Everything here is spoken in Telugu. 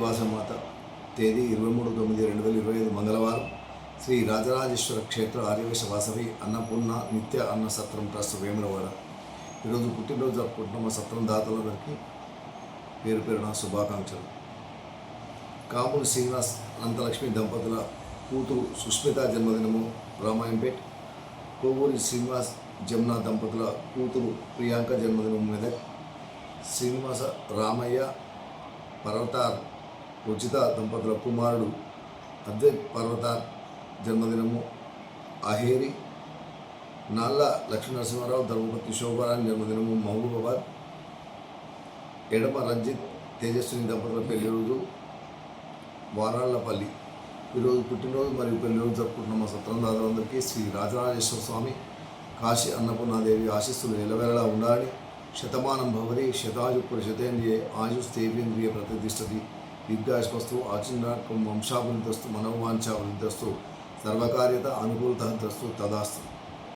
శ్రీనివాసమాత తేదీ 23/9/2025 మంగళవారం శ్రీ రాజరాజేశ్వర క్షేత్ర ఆర్యవేశ వాసవి అన్నపూర్ణ నిత్య అన్న సత్రం ట్రస్ట్ వేములవాడ. ఈరోజు పుట్టినరోజు జరుపుకుంటున్న మా సత్రం దాతలందరికీ పేరు పేరున శుభాకాంక్షలు. కాపుని శ్రీనివాస్ అనంతలక్ష్మి దంపతుల కూతురు సుష్మిత జన్మదినము రామాయంపేట్. కోవూరి శ్రీనివాస్ జమున దంపతుల కూతురు ప్రియాంక జన్మదినం మెదక్. శ్రీనివాస రామయ్య పర్వతార్ రుచిత దంపతుల కుమారుడు అద్వైత్ పర్వతార్ జన్మదినము అహేరి. నాళ్ళ లక్ష్మీనరసింహారావు ధర్మపతి శోభారాణి జన్మదినము మహబూబాబాద్. ఎడమ రంజిత్ తేజస్విని దంపతుల పెళ్లి రోజు వారాళ్లపల్లి. ఈరోజు పుట్టినరోజు మరియు పెళ్లి రోజు జరుపుకుంటున్న మా సత్రం దాతలందరికీ శ్రీ రాజరాజేశ్వర స్వామి కాశీ అన్నపూర్ణాదేవి ఆశీస్సులు ఎలవేళలా ఉండాలని. శతమానం భవతి శతాయు పురుషతేంద్రియ ఆయుస్తేంద్రియ ప్రతిష్టతి దీర్ఘాయుష్మస్తు ఆచిన్నాకం వంశాభివృద్ధస్తు మనోవాంఛాభివృద్ధస్తు సర్వకార్యత అనుకూలత తదాస్తు.